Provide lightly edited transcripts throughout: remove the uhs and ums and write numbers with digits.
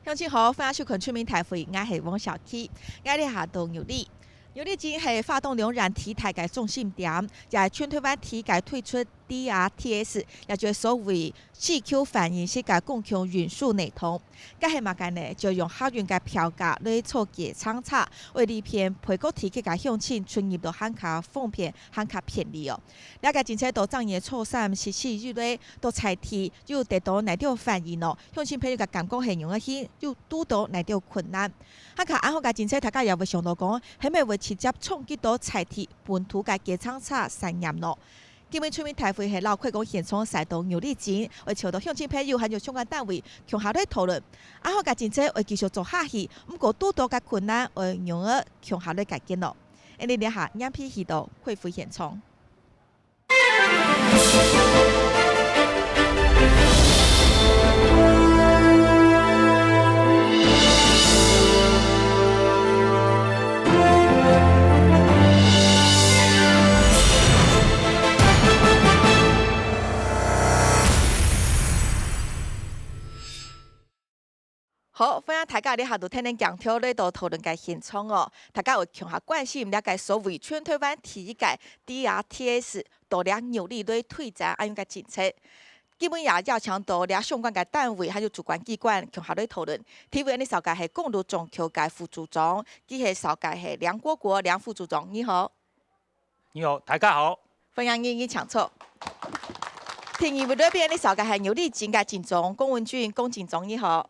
乡亲好，欢迎收看《村民台会》，我是汪小 K， 我哋下到牛力。牛力真系发动两燃体态嘅中心点，也系全台湾体界推出 DRTS， 也就系所谓4Q 反应式嘅共享运输系统。咁系乜嘅呢？就用客运嘅票價嚟做價差差，為呢片配國體嘅鄉親存入到很卡方便、很卡便利哦。呢個政策到昨夜初三實施以來，到財體又得到哪條反應哦？鄉親朋友嘅感覺係用一啲，又拄到哪條困難？很卡按好嘅政策，大家又會想到講，係咪會直接衝擊到財體本土嘅價差差產業咯？今日村民大會係老快講現場曬到牛力展，為朝到鄉親朋友還有相關單位共下來討論。按好嘅政策會繼續做下去，唔過拄到嘅困難會用而共下來解決咯。誒，你哋下兩批去到恢復現場。好，歡迎大家喺下度聽聽講條呢度討論嘅現場哦。大家會強下關心了解所謂全台灣體界 DRTS 到了牛力來推展安樣嘅政策。基本也邀請到了相關嘅單位還有主管機關強下來討論。體委呢首屆係公路總橋界副組長，佢係首屆係梁國國梁副組長，你好。你好，大家好。歡迎你搶錯。體委呢邊呢首屆係牛力展嘅展總龔文俊龔展總，你好。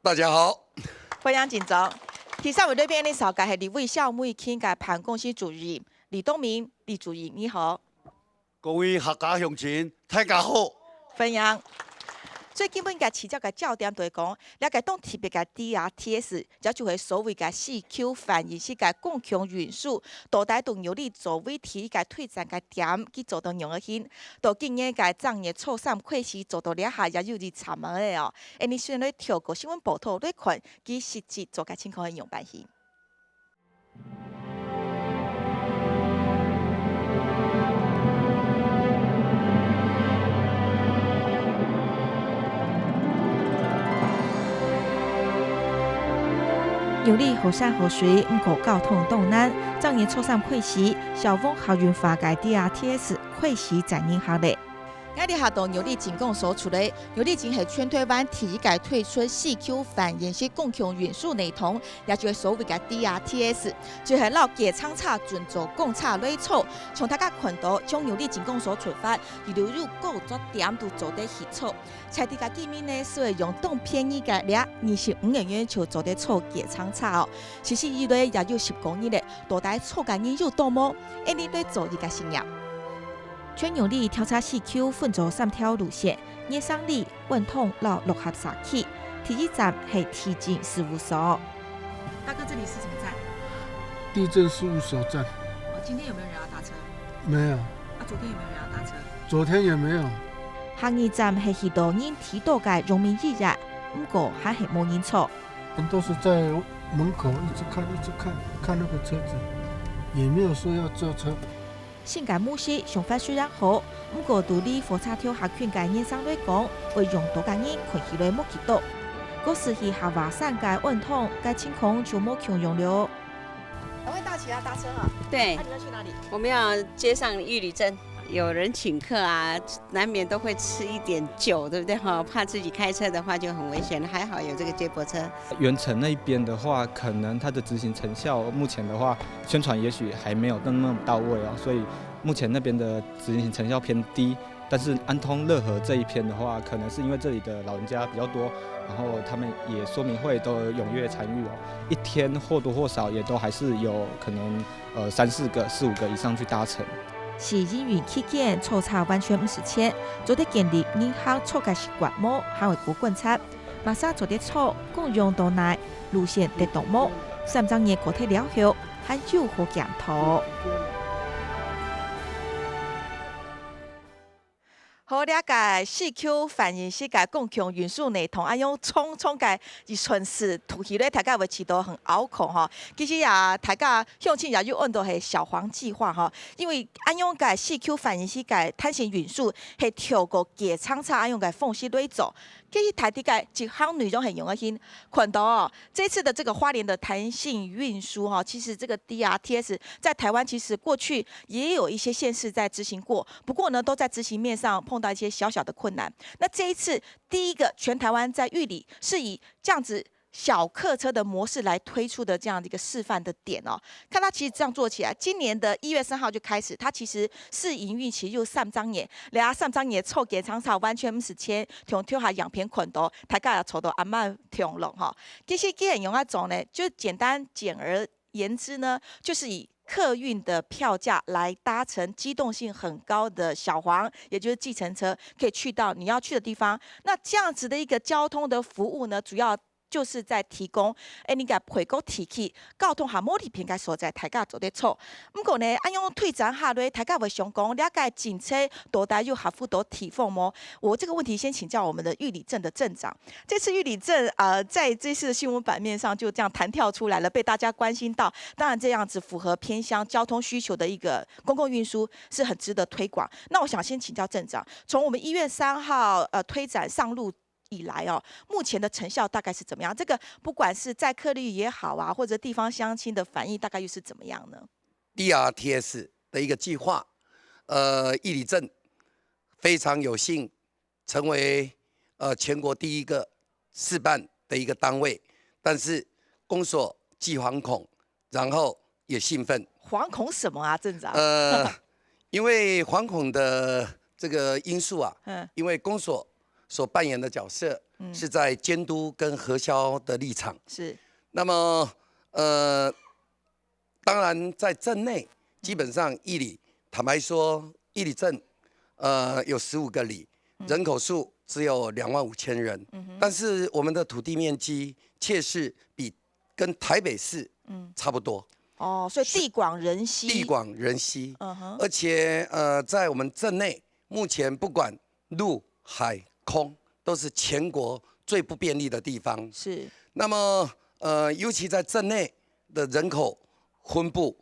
大家好，歡迎展總。第三位呢邊呢首屆係立委校務廳嘅辦公室主任李東明李主任，你好。各位客家鄉親，大家好。歡迎。最基本嘅市場嘅焦點就係講，了解當特別嘅 DRTS， 這就係所謂嘅4Q 反應式嘅共享運輸，到底同牛力作為體嘅推展嘅點，去做到樣嘅hin，到今年嘅昨夜初三開始做到了下，也有啲查問嘅哦。誒，你先來跳過新聞報道來看，佢實際做嘅情況係樣辦hin。牛力好山好水，唔過交通動難。昨夜初三開始，消防校園化嘅 DRTS 開始展現下嚟。我哋下到牛力展公所處理，牛力展係全台灣第一屆推出4Q 反應式共享運輸系統，也就係所謂嘅 DRTS， 就係攞價差差轉做公差類草。從大家看到，從牛力展公所出發，一路入各個點都做得起草。財地嘅見面呢，是會用當便宜嘅咧25元就做得草價差差哦。其實以來也有10公里咧，到底草價人有多麼？誒，你對做一個新業。全牛力調查4Q 分做3條路線，葉桑里、文統到六合沙溪。第一站係地政事務所。大哥，這裡是什麼站？地政事務所站。今天有沒有人要搭車？沒有。昨天有沒有人要搭車？昨天也沒有。下一站係去到人提到嘅榮民醫院，不過還係冇人坐。人都是在門口一直看那個車子，也沒有說要坐車。性格模式想法雖然好，不過對於火車跳客群嘅人生來講，會讓多個人看起來冇幾多。嗰時去下華山嘅運通嘅情況就冇強用了。兩位大家要搭車啊？對。那你們去哪裡？我們要接上玉里鎮。有人請客啊，難免都會吃一點酒，對不對？怕自己開車的話就很危險，還好有這個接駁車。原城那邊的話，可能它的執行成效，目前的話宣傳也許還沒有那麼到位哦，所以目前那邊的執行成效偏低。但是安通樂和這一篇的話，可能是因為這裡的老人家比較多，然後他們也說明會都踴躍參與哦，一天或多或少也都還是有可能3、4個、4、5個以上去搭乘。是因為期間抽查完全唔實踐，做得建立銀行錯嘅習慣冇，還會過觀察，馬上做得錯，共用到內路線得到冇，3張嘢過體了後，還有何檢討？好了解4Q 反應式嘅共享運輸系統，用匆嘅一瞬時，圖起咧大家會知道很拗口吼。其實也大家鄉親也有按到係小黃計劃吼，因為用嘅4Q 反應式嘅碳性運輸係透過價差差用嘅方式來做。其实台地界一项内容很用的心，看到哦，这次的这个花莲的弹性运输哈，其实这个 DRTS 在台湾其实过去也有一些县市在执行过，不过呢都在执行面上碰到一些小小的困难。那这一次第一个全台湾在玉里是以这样子小客车的模式来推出的这样的一个示范的点哦，看它其实这样做起来，今年的1月3号就开始，它其实试营运期就3张嘢，俩3张嘢凑给厂完全不是切，从跳下样片捆到，大家也凑到阿曼跳龙哈。其实既然用那种呢，就简而言之呢，就是以客运的票价来搭乘机动性很高的小黄，也就是计程车，可以去到你要去的地方。那这样子的一个交通的服务呢，主要就是在提供，你甲回国提起交通和某啲平台所在，大家做得错。不过呢，按用推展下来，大家会想讲，了解警车多大有合乎多提供吗？我这个问题先请教我们的玉里镇的镇长。这次玉里镇在这次的新闻版面上就这样弹跳出来了，被大家关心到。当然，这样子符合偏乡交通需求的一个公共运输是很值得推广。那我想先请教镇长，从我们1月3号推展上路以来哦，目前的成效大概是怎么样？这个不管是载客率也好啊，或者地方乡亲的反应，大概又是怎么样呢 DRTS 的一个计划，玉里镇非常有幸成为全国第一个示范的一个单位，但是公所既惶恐，然后也兴奋。惶恐什么啊，镇长？因为惶恐的这个因素啊，因为公所所扮演的角色是在监督跟核销的立场。是。那么当然在镇内，基本上玉里，坦白说，玉里镇有15个里，人口数只有25000人，但是我们的土地面积却是跟台北市差不多。哦，所以地广人稀。地广人稀。而且在我们镇内，目前不管陆海空都是全国最不便利的地方。是。那么尤其在镇内的人口分布，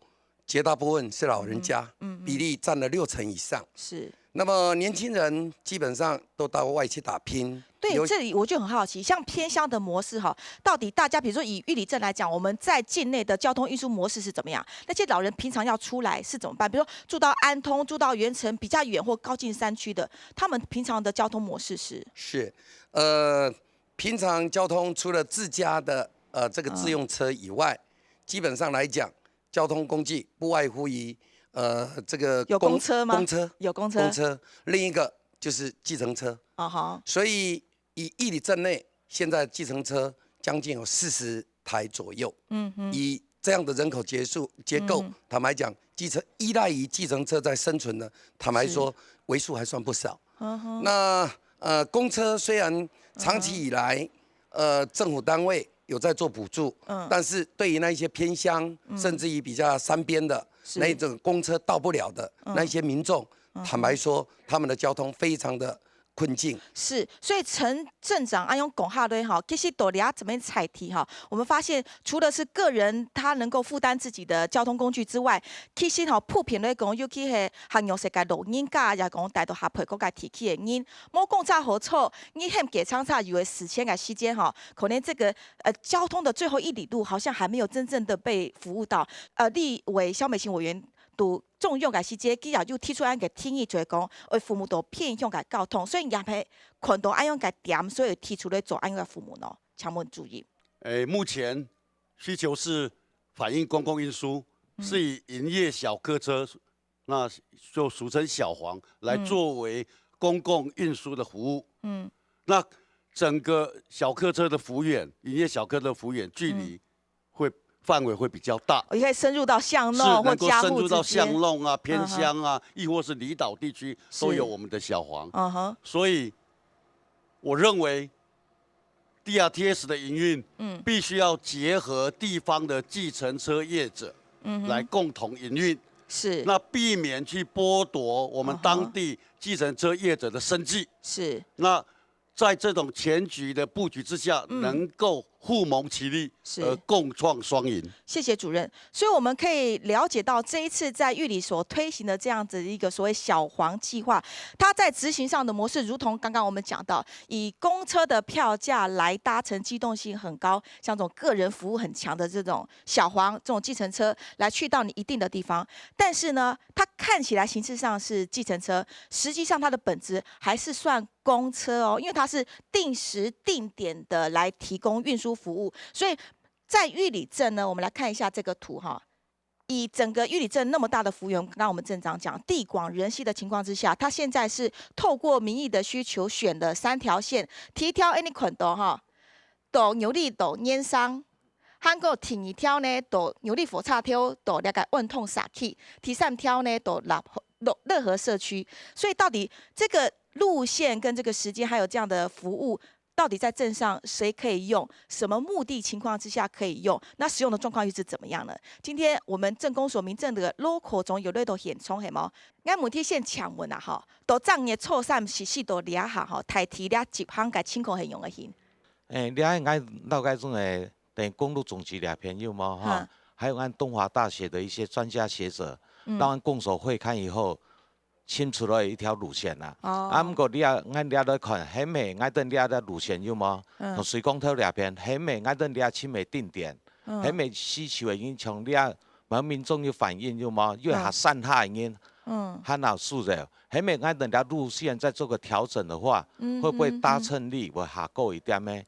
绝大部分是老人家，比例占了60%以上。是。那么年轻人基本上都到外去打拼。对，这里我就很好奇，像偏乡的模式哈，到底大家比如说以玉里镇来讲，我们在境内的交通运输模式是怎么样？那些老人平常要出来是怎么办？比如说住到安通、住到原城比较远或靠近山区的，他们平常的交通模式是？平常交通除了自家的这个自用车以外，基本上来讲，交通工具不外乎于这个有公车吗？公车有公车。公车，另一个就是计程车。所以以玉里镇内现在计程车将近有40台左右。以这样的人口结构，坦白讲，依赖于计程车在生存的，坦白说为数还算不少。那公车虽然长期以来政府单位有在做补助，但是对于那一些偏乡，甚至于比较山边的那一种公车到不了的那一些民众，坦白说，他们的交通非常的困境。是，所以陈镇长按用讲下来哈，其实多俩怎么采题哈，我们发现除了是个人他能够负担自己的交通工具之外，其实哈普遍来讲，尤其是行业世界录音架也讲带到合配各界提起的人，某公差好处，你很给厂差以为1000个时间哈，可能这个交通的最后1里路好像还没有真正的被服务到。立委萧美琴委员都重用嘅时节，佢又提出安嘅建议，就係講為父母度偏向嘅交通，所以也係看到安樣嘅點，所以提出嚟做安樣嘅父母呢，請問注意。目前需求是反映公共運輸，是以營業小客車，那就俗稱小黃，來作為公共運輸的服務。那整個小客車的幅員，營業小客車的幅員距離範圍會比較大，也可以深入到巷弄或家戶之間，深入到巷弄啊、偏鄉啊，亦或是離島地區都有我們的小黃。所以我認為 DRTS 的營運，必須要結合地方的計程車業者，來共同營運。是，那避免去剝奪我們當地計程車業者的生計。是，那在這種全局的佈局之下，能夠互蒙其利，共创双赢。谢谢主任。所以我们可以了解到，这一次在玉里所推行的这样子一个所谓小黄计划，它在执行上的模式，如同刚刚我们讲到，以公车的票价来搭乘机动性很高，像这种个人服务很强的这种小黄这种计程车，来去到你一定的地方。但是呢，它看起来形式上是计程车，实际上它的本质还是算公车哦，因为它是定时定点的来提供运输服务，所以在玉里镇呢，我们来看一下这个图哈。以整个玉里镇那么大的幅员，刚刚我们镇长讲地广人稀的情况之下，它现在是透过民意的需求选的3条线，第一条 any 款的哈，到牛力到烟商。韩国第2条呢，到牛力火车条到那个运通xã區，第3条呢到乐和社区。所以到底这个路线跟这个时间，还有这样的服务，到底在镇上谁可以用？什么目的情况之下可以用？那使用的状况又是怎么样呢？今天我们镇公所民政的 local 总有类都现充系冇？我问题先请问啊，哈，到涨嘅错散是4度掠下吼，台提掠集行嘅情况系用嘅hin。掠俺大概种诶。等于公路总局2朋友嘛哈，还有按东华大学的一些专家学者，当然共手会看以后，清楚了一条路线啦。不过俺掠来看，迄暝俺等掠的路线有吗？从水光头掠边，迄暝俺等掠青梅定点，迄暝需求已经从掠，民众有反映有吗？越下散下已经，很好数的。迄暝俺等掠路线再做个调整的话，会不会搭乘力会下高一点呢？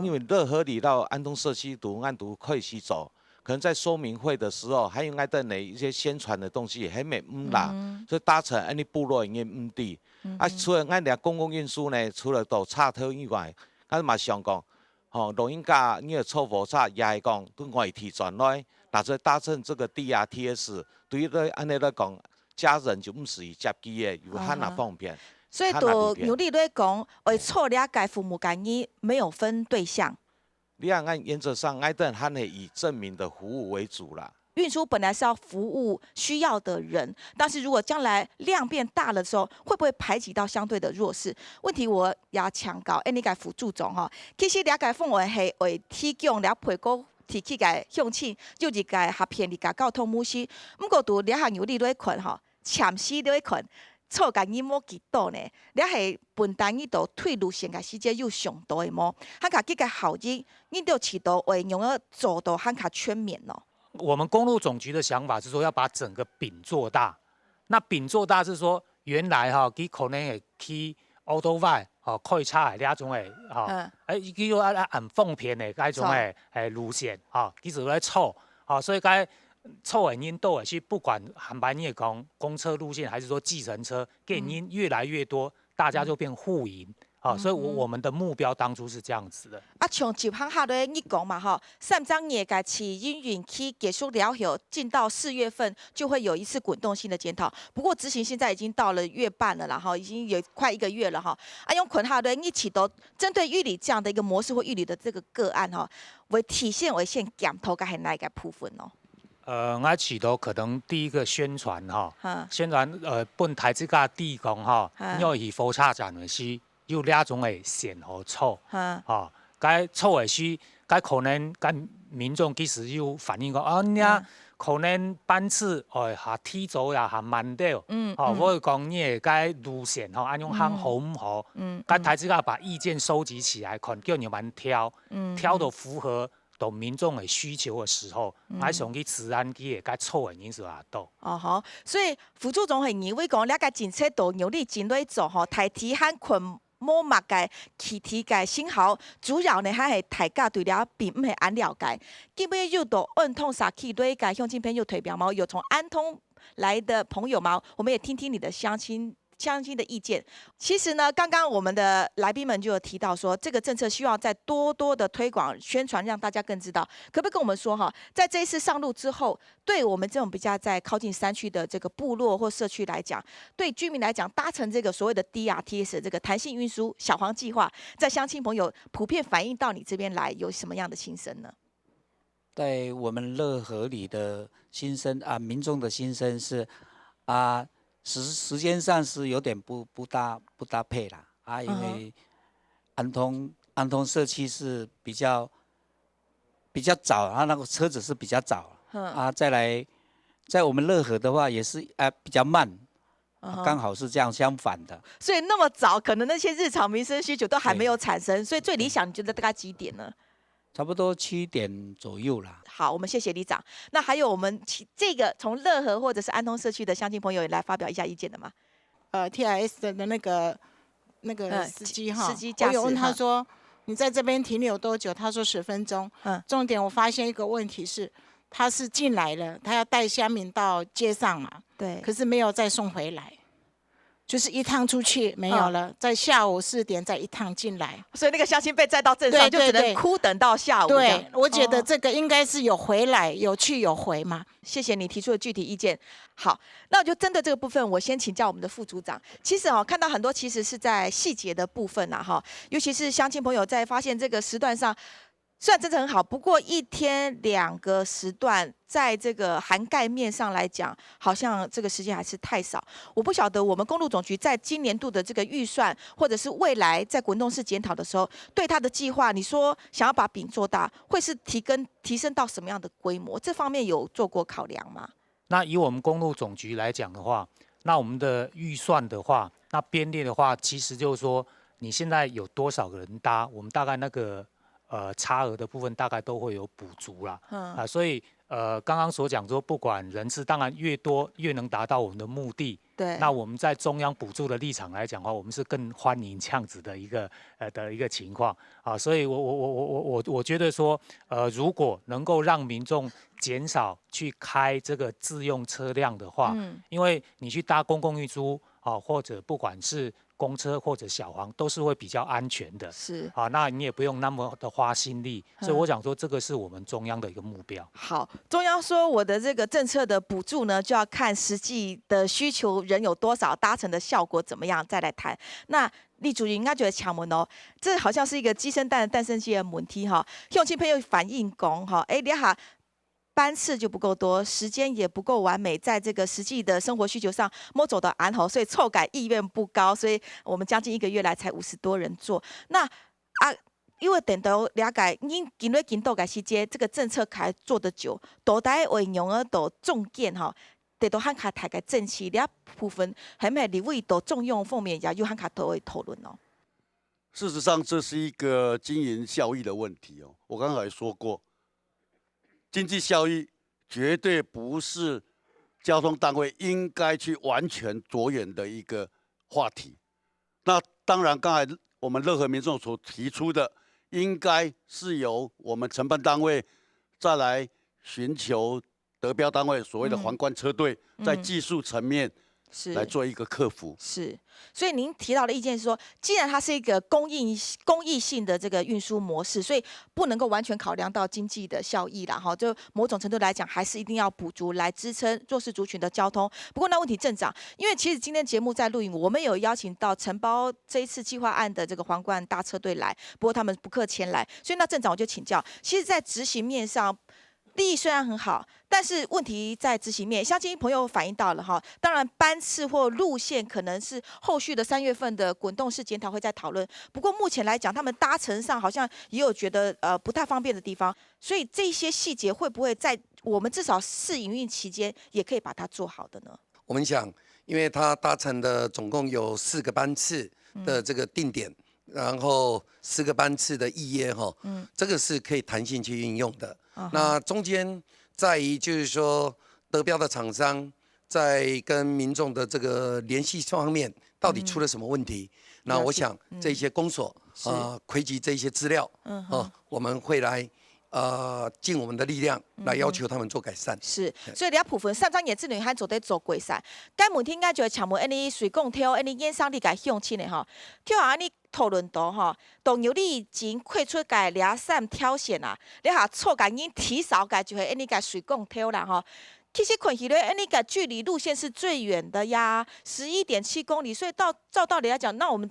因为乐和里到安东社区按可以去走，可能在说明会的时候，还有俺等的一些宣传的东西，还没啦，所以搭乘安尼部落已经地。除了俺俩公共运输呢，除了到岔头以外，俺嘛想讲，录音架你个错火车也系讲，对外地转来，拿出搭乘这个 DRTS， 对于安尼来讲，家人就唔是接机的，有很哪方便。所以都牛力在讲，会错了解父母感你没有分对象。你按原则上，爱等还是以证明的服务为主啦。运输本来是要服务需要的人，但是如果将来量变大了的时候，会不会排挤到相对的弱势？问题我也强调，你个副主总哈，其实了解氛围是为提供了陪顾。提起个向请，又一个合片的个交通模式，不过都了下牛力在看吼，潜死在看。错甲你摸几多呢？你系本单一度退路线个时间又上多的么？汉卡这个效益，你就起到为用要做到汉卡全面咯。我们公路总局的想法是说要把整个饼做大。那饼做大是说，原来哈，佢可能会去欧多外开车的那种的佢要按奉片的那种的路线佢就在错所以该。凑的人都是不管航班业讲公车路线还是说计程车，给人越来越多，大家就变互赢所以我们的目标当初是这样子的。像集行下来你讲嘛3张业个起因运期结束了后，进到4月份就会有一次滚动性的检讨。不过执行现在已经到了月半了啦已经有快1个月了用捆下来一起都针对玉里这样的一个模式或玉里的这个个案为体现为先检讨个系哪一个部分我起头可能第一个宣传宣传本台这个地讲因为火车站的是有两种的线和错该错的是该可能该民众其实有反映讲你可能班次下提早也下慢掉我讲你该路线按用行好唔好该台这个把意见收集起来看叫你们挑到符合到民众的需求的时候，我上去治安局也该错的因素也多。所以副主总系认为讲，那个警察都努力进来做台提和群摸物嘅气体嘅信号，主要呢还系大家对了并唔系安了解。基本又到安通xã區對個鄉親朋友推表嘛，有从安通来的朋友嘛，我们也听听你的乡亲的意见。其实呢，刚刚我们的来宾们就有提到说，这个政策需要再多多的推广宣传，让大家更知道。可不可以跟我们说在这一次上路之后，对我们这种比较在靠近山区的这个部落或社区来讲，对居民来讲，搭乘这个所谓的 DRTS 这个弹性运输小黄计划，在乡亲朋友普遍反映到你这边来，有什么样的心声呢？在我们乐和里的心声民众的心声是时间上是有点不搭配啦因为安通社区是比较比较早，它那个车子是比较早啊。再来，在我们乐和的话也是比较慢，刚好是这样相反的。所以那么早，可能那些日常民生需求都还没有产生，所以最理想你觉得大概几点呢？差不多7点左右啦。好，我们谢谢里长。那还有我们这个从乐和或者是安通社区的乡亲朋友也来发表一下意见的吗？TIS 的那个司机哈，司机驾驶，我有问他说你在这边停留多久？他说10分钟。重点我发现一个问题是，他是进来了，他要带乡民到街上嘛，对，可是没有再送回来。就是一趟出去没有了，在下午4点再一趟进来，所以那个乡亲被载到镇上，就只能哭等到下午。对，我觉得这个应该是有回来，有去有回嘛。谢谢你提出的具体意见。好，那我就针对这个部分，我先请教我们的副组长。其实看到很多其实是在细节的部分哈，尤其是乡亲朋友在发现这个时段上。虽然真的很好，不过1天2个时段，在这个涵盖面上来讲，好像这个时间还是太少。我不晓得我们公路总局在今年度的这个预算，或者是未来在滚动式检讨的时候，对他的计划，你说想要把饼做大，会是提升到什么样的规模？这方面有做过考量吗？那以我们公路总局来讲的话，那我们的预算的话，那编列的话，其实就是说，你现在有多少个人搭，我们大概那个。差额的部分大概都会有补足啦，所以刚刚所讲说，不管人次，当然越多越能达到我们的目的。对。那我们在中央补助的立场来讲的话，我们是更欢迎这样子的一个情况啊，所以我觉得说，如果能够让民众减少去开这个自用车辆的话，因为你去搭公共运输啊，或者不管是公车或者小黄都是会比较安全的，是啊，那你也不用那么的花心力，所以我想说这个是我们中央的一个目标。好，中央说我的这个政策的补助呢，就要看实际的需求人有多少，搭乘的效果怎么样，再来谈。那立主应该觉得强门哦，这好像是一个鸡生蛋的蛋生鸡的问题哈。乡亲朋友反映讲哈，你哈。班次就不够多，时间也不够完美，在这个实际的生活需求上摸走的安好，所以凑改意愿不高，所以我们将近1个月来才50多人做。那因为等到了解，因今日今到个时间，这个政策开做得久，大台为用而到重建哈，得到汉卡台个政策两部分，还没立委到重用方面也有汉卡都会讨论哦。事实上，这是一个经营效益的问题哦。我刚才也说过。经济效益绝对不是交通单位应该去完全着眼的一个话题。那当然，刚才我们乐和民众所提出的，应该是由我们承办单位再来寻求得标单位所谓的皇冠车队，在技术层面来做一个克服。是，所以您提到的意见是说，既然它是一个公益性的这个运输模式，所以不能够完全考量到经济的效益啦，哈，就某种程度来讲，还是一定要补足来支撑弱势族群的交通。不过那问题镇长，因为其实今天节目在录影，我们有邀请到承包这一次计划案的这个皇冠大车队来，不过他们不客前来，所以那镇长我就请教，其实在执行面上。利益虽然很好，但是问题在执行面。乡亲朋友反映到了哈，当然班次或路线可能是后续的3月份的滚动式检讨会再讨论。不过目前来讲，他们搭乘上好像也有觉得不太方便的地方，所以这些细节会不会在我们至少试营运期间也可以把它做好的呢？我们想，因为它搭乘的总共有4个班次的这个定点。然后4个班次的预约哈，这个是可以弹性去运用的。那中间在于就是说得标的厂商在跟民众的这个联系方面到底出了什么问题？那我想这些公所汇集这些资料，我们会来尽我们的力量来要求他们做改善。是，所以你要部分3张也只能还做在做规善。该问题应该就会请问，你水供挑，你验伤你该向亲的哈，挑下你。讨论到哈，当有你已经开出个俩扇挑选啊，你下错个已经提早个就会你个水供挑啦哈。其实看起来你个距离路线是最远的呀，11.7公里，所以照道理来讲，那我们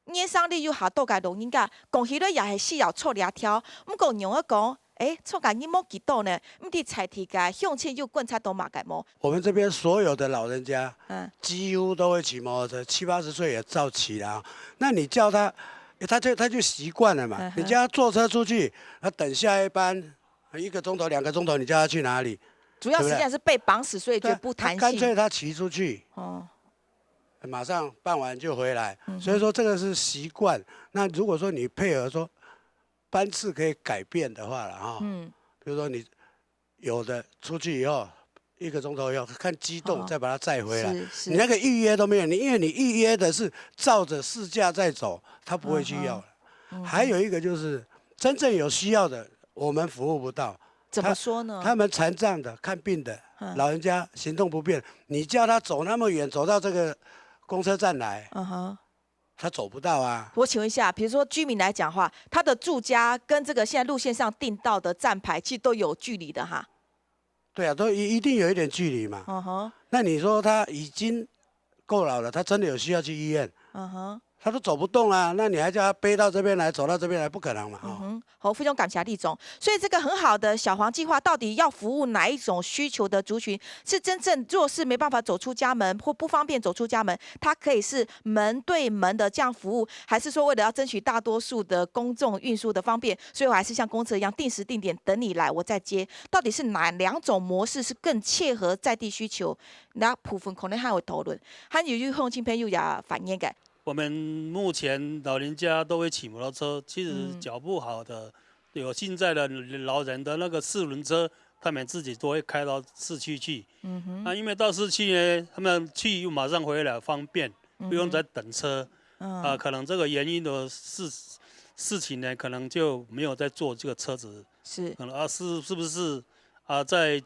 验伤率又下到个容易个，讲起来也是需要错俩挑，不过用一讲。错个你冇几多呢？唔啲菜题个向前又观察到马改冇。我们这边所有的老人家，几乎都会骑摩托车，70、80岁也照骑啦。那你叫他，他就习惯了嘛。你叫他坐车出去，他等下一班， 1个钟头、2个钟头，你叫他去哪里？主要实际上是被绑死，所以就不弹性。干脆他骑出去，马上办完就回来。所以说这个是习惯。那如果说你配合说班次可以改变的话了哈，比如说你有的出去以后1个钟头以后看机动再把它载回来，你那个预约都没有，因为你预约的是照着市价在走，他不会去要了。还有一个就是真正有需要的，我们服务不到。怎么说呢？他们残障的、看病的、老人家行动不便，你叫他走那么远，走到这个公车站来，他走不到啊。我请问一下，比如说居民来讲话，他的住家跟这个现在路线上订到的站牌，其实都有距离的哈。对啊，都一定有一点距离嘛。那你说他已经够老了，他真的有需要去医院？他都走不动啊，那你还叫他背到这边来，走到这边来，不可能嘛。好，非常感谢立总。所以这个很好的小黄计划，到底要服务哪一种需求的族群？是真正弱势没办法走出家门或不方便走出家门，它可以是门对门的这样服务，还是说为了要争取大多数的公众运输的方便，所以我还是像公车一样定时定点等你来，我再接？到底是哪2种模式是更切合在地需求？那部分可能还有讨论，还有后金朋友也反映嘅。我们目前老人家都会骑摩托车，其实脚不好的，有现在的老人的那个4轮车，他们自己都会开到市区去。因为到市区呢，他们去又马上回来方便，不用再等车。可能这个原因的事情呢，可能就没有在坐这个车子。是。可能是不是再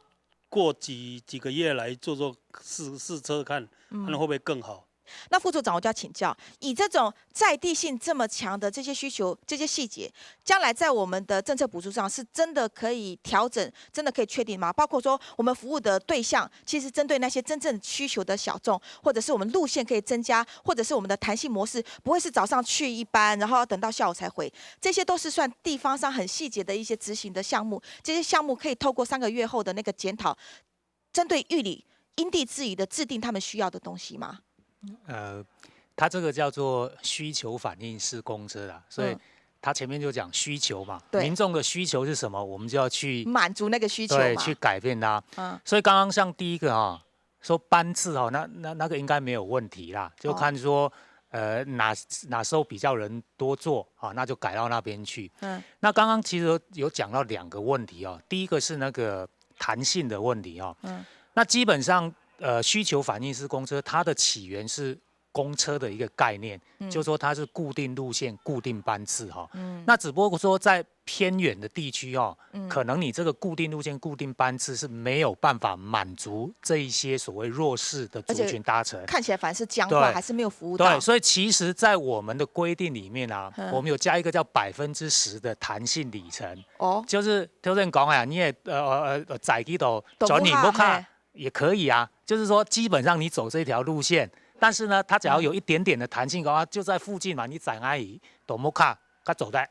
过几个月来做试车看，看会不会更好？那副组长，我就要请教，以这种在地性这么强的这些需求、这些细节，将来在我们的政策补助上，是真的可以调整、真的可以确定吗？包括说，我们服务的对象，其实针对那些真正需求的小众，或者是我们路线可以增加，或者是我们的弹性模式，不会是早上去一班，然后要等到下午才回，这些都是算地方上很细节的一些执行的项目。这些项目可以透过3个月后的那个检讨，针对域里因地制宜的制定他们需要的东西吗？它这个叫做需求反应式公车啦，所以它前面就讲需求嘛，民众的需求是什么，我们就要去满足那个需求嘛，对，去改变它。所以刚刚像第一个说班次那个应该没有问题啦，就看说哪时候比较人多坐那就改到那边去。那刚刚其实有讲到2个问题第一个是那个弹性的问题那基本上。需求反应式公车，它的起源是公车的一个概念，就是说它是固定路线、固定班次那只不过说在偏远的地区可能你这个固定路线、固定班次是没有办法满足这一些所谓弱势的族群搭乘，看起来反而是僵化，还是没有服务到。对，所以其实，在我们的规定里面我们有加一个叫10%的弹性里程就是就像讲你也在这度转你不看。也可以就是说基本上你走这条路线，但是呢，它只要有一点点的弹性的话，就在附近嘛，你在哪里都冇卡，它走的。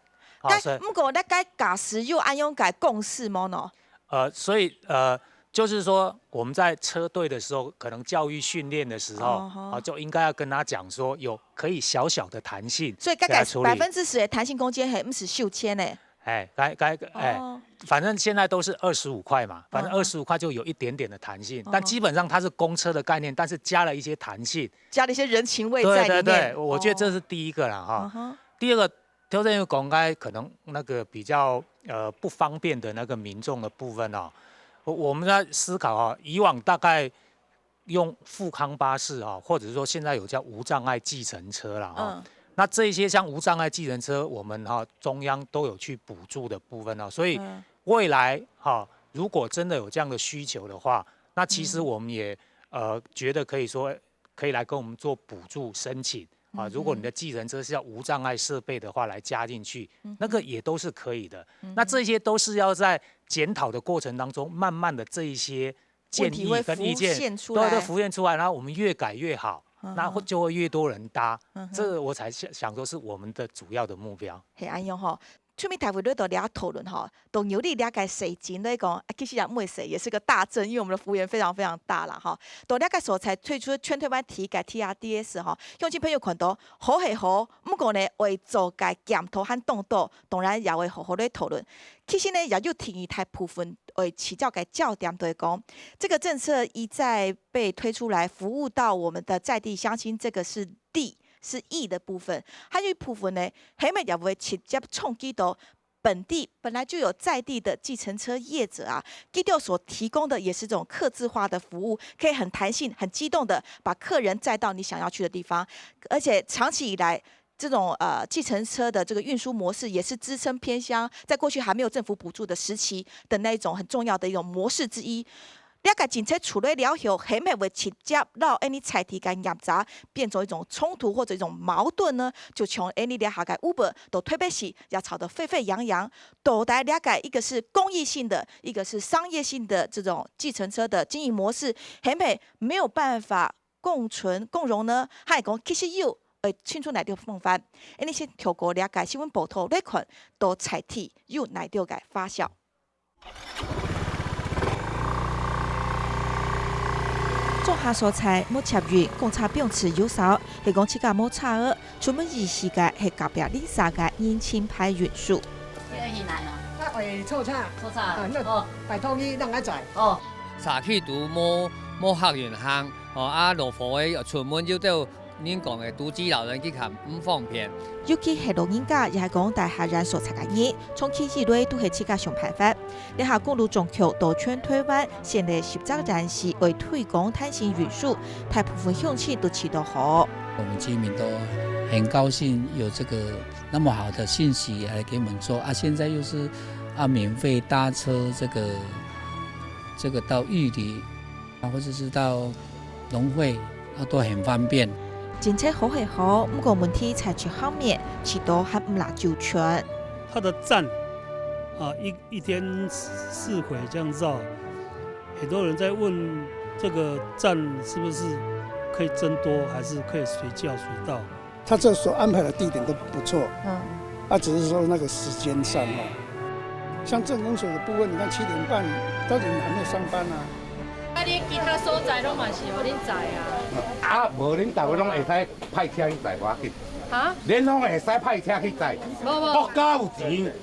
不过那该驾驶又按用改共识吗呢？所以就是说我们在车队的时候，可能教育训练的时候就应该要跟他讲说，有可以小小的弹性，所以该改10%的弹性空间，还不是秀签呢？反正现在都是25块嘛，反正25块就有一点点的弹性，但基本上它是公车的概念，但是加了一些弹性，加了一些人情味在里面。对，我觉得这是第一个啦第二个，调整公开可能那个比较不方便的那个民众的部分我们在思考以往大概用富康巴士或者是说现在有叫无障碍计程车啦那这一些像无障碍计程车，我们中央都有去补助的部分所以未来如果真的有这样的需求的话，那其实我们也觉得可以说可以来跟我们做补助申请如果你的计程车是要无障碍设备的话，来加进去，那个也都是可以的。那这些都是要在检讨的过程当中，慢慢的这一些建议跟意见都浮现出来，然后我们越改越好。那就会越多人搭，这个我才想说是我们的主要的目标。很安用出面台会咧都了讨论哈，都有你了解水井来讲，其实也没水也是个大镇，因为我们的幅员非常非常大啦哈。都了解所才推出全台湾体改 TRDS 哈，乡亲朋友看到好系好，不过呢为做改检讨和动作，当然也会好好的讨论。其实呢，也有体育台部分为起教改焦点对讲，这个政策一再被推出来，服务到我们的在地乡亲，这个是地。是义的部分，还有一部分呢，黑妹也会直接冲击到本地本来就有在地的计程车业者啊，基调所提供的也是这种客制化的服务，可以很弹性、很机动的把客人载到你想要去的地方，而且长期以来。这种计程车的这个运输模式也是支撑偏乡，在过去还没有政府补助的时期的那一种很重要的一种模式之一。了解警察处理了后，会不会直接让any财体跟业者变成一种冲突或者一种矛盾呢？就从 any 了解 Uber 都特别是要吵得沸沸扬扬，都来了解一个是公益性的，一个是商业性的这种计程车的经营模式，会不会没有办法共存共荣呢？还讲其实有。庆祝哪条风范？你先透过了解新闻报道来看，都采体有哪条个发酵。种下蔬菜冇插运，公差并持有少，係講起價冇差額，出門儀時間係隔壁呢三個年輕派元素。呢個係難咯。啊，為炒菜。炒菜。那拜託你讓我在。哦。沙去都冇客源行，啊落貨嘅出門要到。您講嘅獨居老人去看唔方便，尤其係老人家，也係講大客人所參加嘢，從起至尾都係自家想辦法。你下公路中橋到全台灣現在10個人士為推廣彈性運輸，大部分鄉親都吃得好。我們居民都很高興有這個那麼好的信息來給我們做啊！現在又是免費搭車這個到玉里啊，或者是到農會啊，都很方便。警車好係好，不過問題採取方面，許多還唔拿就全。它的站啊，一天4回這樣繞，很多人在問這個站是不是可以增多，還是可以隨叫隨到？他這所安排的地點都不錯，只是說那個時間上像鎮公所的部分，你看7點半，到底還沒有上班啊？啊！你其他所在攏嘛是互恁在啊？啊，無恁大家攏會使派車去載我去。哈？恁攏會使派車去載。國家有錢，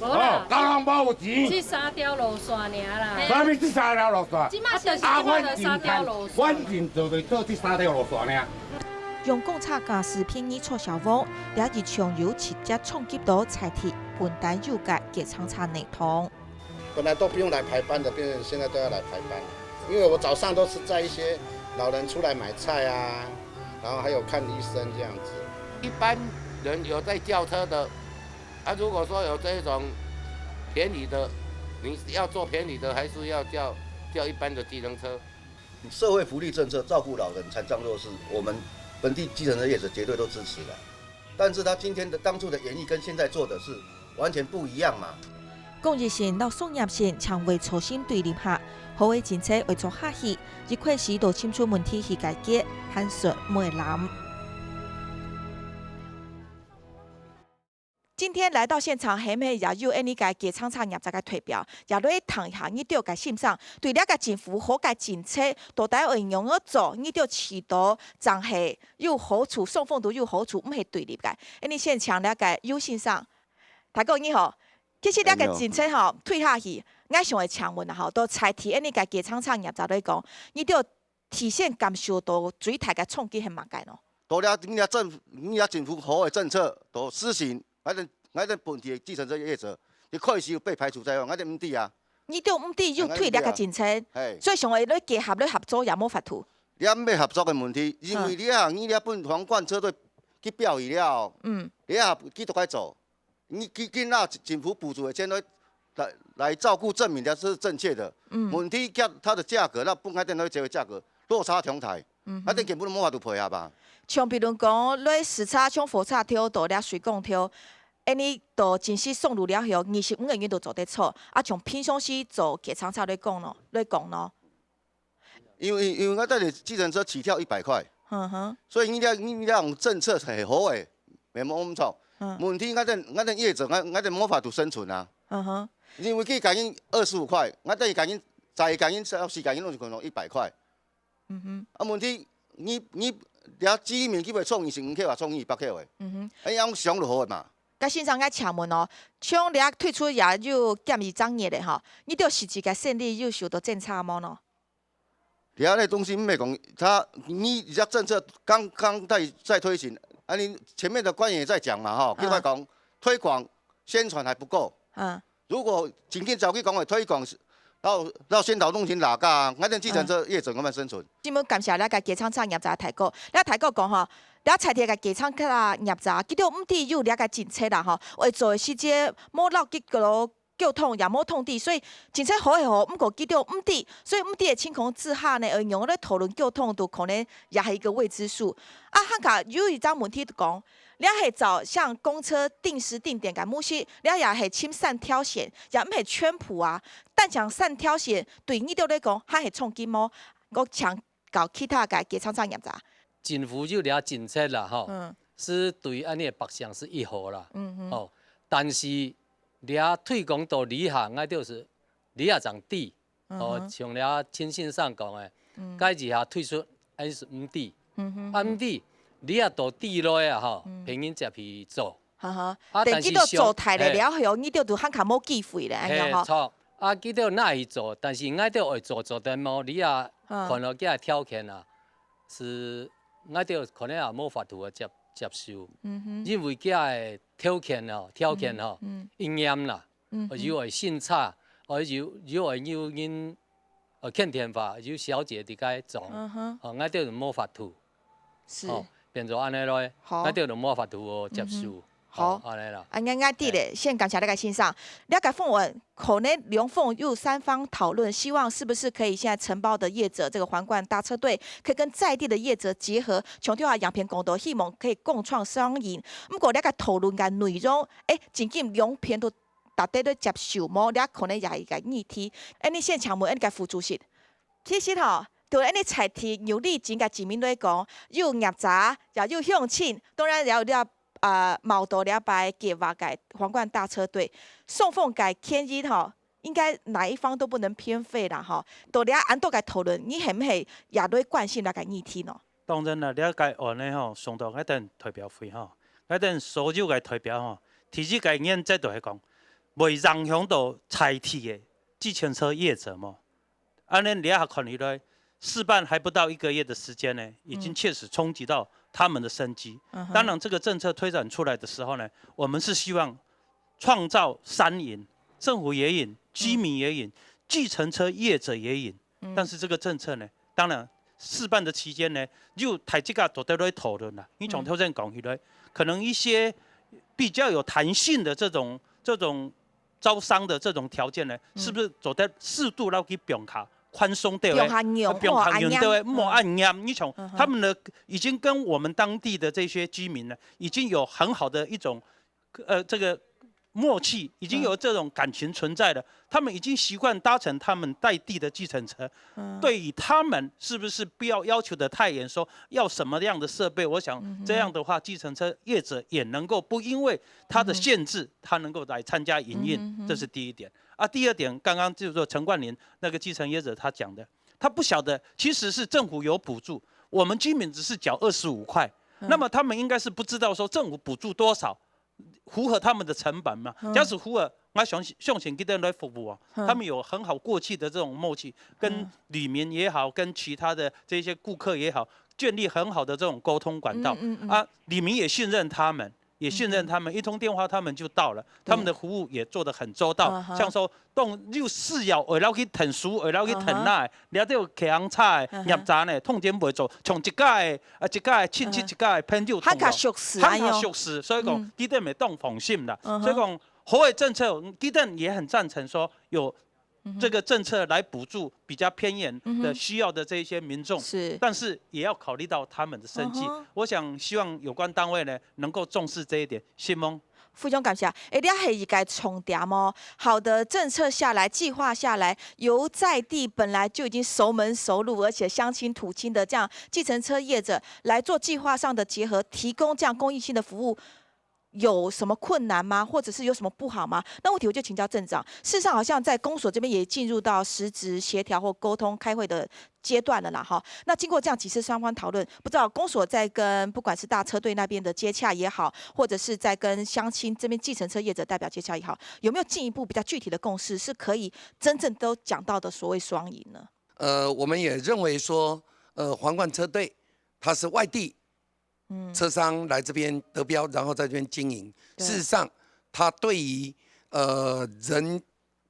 交通部有錢。這3條路線爾啦。啥物這3條路線？即馬就是3條路線。阮認做對做這3條路線爾。用公車駕駛便宜錯小網，了解長有直接衝擊到財體本單有嘅給長差內通。本來都不用來排班的，變成現在都要來排班。因為我早上都是載一些老人出來買菜啊，然後還有看醫生這樣子。一般人有在叫車的，啊，如果說有這種便宜的，你要坐便宜的，還是要叫一般的計程車？社會福利政策照顧老人、殘障弱勢，我們本地計程車業者絕對都支持的。但是他今天的當初的演繹跟現在做的是完全不一樣嘛。公益性到商業性常為初心對立下，好為政策為做客氣，一塊時都簽出問題去解決，很順沒難。今天來到現場，係咪也有呢個嘅廠產業者嘅代表，也來談下呢條嘅欣賞，對呢個政府好嘅政策到底會用咗做呢條渠道，真係有好處，雙方都有好處，唔係對立嘅。呢現場呢個有欣賞，大哥你好。其實呢個政策吼推下去，我想會請問啊，吼，都採提呢個嘅廠產業者來講，呢條提前感受到最大嘅衝擊係乜嘢咯？到了你政府好嘅政策都施行，我哋本地嘅計程車業者，你開始被排除在外，我哋唔得啊。呢條唔得要推呢個政策，所以想話你結合你合作有冇法度？你要合作嘅問題，因為你啊，你本皇冠車隊去表演了，你啊幾多塊做？你那政府補助的錢來照顧證明的是正確的。問題它的價格，那本來電腦這個價格落差重大，那啲根本冇法度配合吧。像比如講，你時差像火車跳到了水港跳，你到真係送入了後，25個月都做得錯。啊，從平常時做計廠差來講咯。因為我哋計程車起跳100塊，所以你用政策係好嘅，沒冇咁錯。问题，我哋业者，我哋无法度生存啊。因为佢甲因25块，我等于甲因在甲因到时甲因弄就可能100块。问题你了居民去袂创意是5克啊，创意8克的。哎，样上就好的嘛。甲先生，我请问哦，像你退出也就减2张嘢咧吼，你就实际个胜利又受到政策么呢？了那东西没讲，你这政策刚在推行，你前面的官员也在讲嘛哈，另外讲推广宣传还不够。如果今天早去讲的推广，到先导弄成哪个？我哋计程车业者怎么生存？今物感谢咱个机场厂业者提过，咱提过讲吼。了菜地个机场克啦业者，记到5地有了个政策啦吼，为做的时节冇落去个交通也冇通地，所以政策好好，毋过记到5地，所以5地的清空之下呢，用咧讨论交通都可能也是一个未知数。汉卡有一张问题讲，你系找像公车定时定点嘅模式，你也系亲善挑选，也毋系圈谱啊。但讲善挑选，对你哋嚟讲，还系创金么？我想搞其他嘅机场厂业者。政府就了政策啦，吼，是对安尼的北向是1号啦，但是了推广到里下，我就是里下长地，像了亲信上讲的，该以下退出还是5地，5地里下到地内啊，吼，平均接去做，但记到做太了后，你就喊卡冇机会咧，安尼吼。错，记到那去做，但是我哋会做得冇里下看到嘅条件啊，是。我哋可能也冇法度接受，因为佢嘅条件吼，应验啦，又系审查，又系要因欠天法，有小姐伫解做，我哋就冇法度，变做安尼咯，我哋就冇法度接受。好，安尼啦。啱啲咧，先感谢那个先生。了解凤文，可能龙凤又3方讨论，希望是不是可以现在承包的业者，这个皇冠大车队可以跟在地的业者结合，强调下洋片共同，希望可以共创双赢。不过了解讨论嘅内容，真紧两片都大家都接受么？了可能也系个议题。你现场问个副主席，其实吼。对安尼菜题，有你真个知名来讲，有业者，也有乡亲，当然也有了。毛多了白给瓦改皇冠大车队送凤改天一哈，应该哪一方都不能偏废啦哈。都了按都改讨论，你系唔系也对关心那个议题呢？当然啦，了解案呢吼，上到一定投票费吼，一定所有嘅投票吼，提起概念即就系讲，未影响到菜地嘅计程车业者嘛。安尼你也考虑到，试办还不到1个月的时间呢，已经切实冲击到。他们的生机，当然这个政策推展出来的时候呢，我们是希望创造3赢，政府也赢，居民也赢，计程车业者也赢。但是这个政策呢，当然试办的期间呢，就大家都在讨论啦。你从头先讲起来，可能一些比较有弹性的这种招商的这种条件呢，是不是走在适度要去表卡？宽松对，不用按对，莫按压。你从他们的已经跟我们当地的这些居民呢，已经有很好的一种这个默契，已经有这种感情存在了。他们已经习惯搭乘他们在地的计程车。对于他们是不是不要求的太严，说要什么样的设备？我想这样的话，计程车业者也能够不因为它的限制，他能够来参加营运，这是第一点。第二点，刚刚就是说陈冠霖那个基层业者他讲的，他不晓得其实是政府有补助，我们居民只是缴25块，那么他们应该是不知道说政府补助多少，符合他们的成本嘛。假使符合，我相信给他们来服务啊，他们有很好过去的这种默契，跟旅民也好，跟其他的这些顾客也好，建立很好的这种沟通管道旅民也信任他们。也信任他们，一通电话他们就到了，他们的服务也做得很周到。像说动又4摇，为了去腾书，为了去腾那，了都有客行菜、业者呢，通天袂做，从一届亲戚一届朋友，很较熟识，所以讲基登袂当放心啦。所以讲好的政策，基登也很赞成说有。这个政策来补助比较偏远的需要的这一些民众，但是也要考虑到他们的生计。我想希望有关单位呢能够重视这一点。谢蒙。非常感谢。你系一个重叠吗？好的政策下来，计划下来，由在地本来就已经熟门熟路，而且乡亲土亲的这样计程车业者来做计划上的结合，提供这样公益性的服务。有什么困难吗？或者是有什么不好吗？那问题我就请教镇长。事实上，好像在公所这边也进入到实质协调或沟通、开会的阶段了啦，哈。那经过这样几次双方讨论，不知道公所在跟不管是大车队那边的接洽也好，或者是在跟乡亲这边计程车业者代表接洽也好，有没有进一步比较具体的共识，是可以真正都讲到的所谓双赢呢？我们也认为说，皇冠车队它是外地车商来这边得标，然后在这边经营。事实上，它对于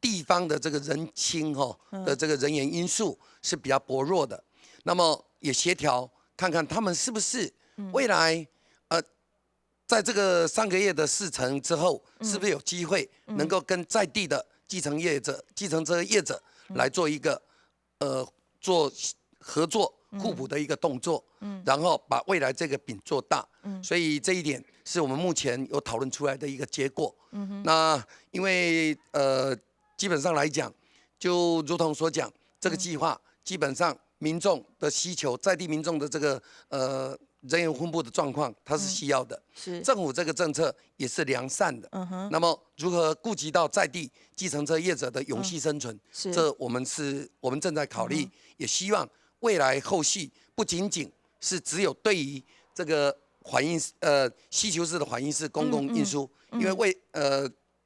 地方的这个人情的这个人员因素是比较薄弱的。那么也协调看看他们是不是未来在这个3个月的试乘之后，是不是有机会能够跟在地的计程车业者来做一个做合作互补的一个动作，然后把未来这个饼做大，所以这一点是我们目前有讨论出来的一个结果。那因为基本上来讲，就如同所讲，这个计划基本上民众的需求，在地民众的这个人员分布的状况，它是需要的。是政府这个政策也是良善的。那么如何顾及到在地计程车业者的永续生存，这我们正在考虑，也希望未来后续不仅仅是只有对于这个需求式的缓运式公共运输，因为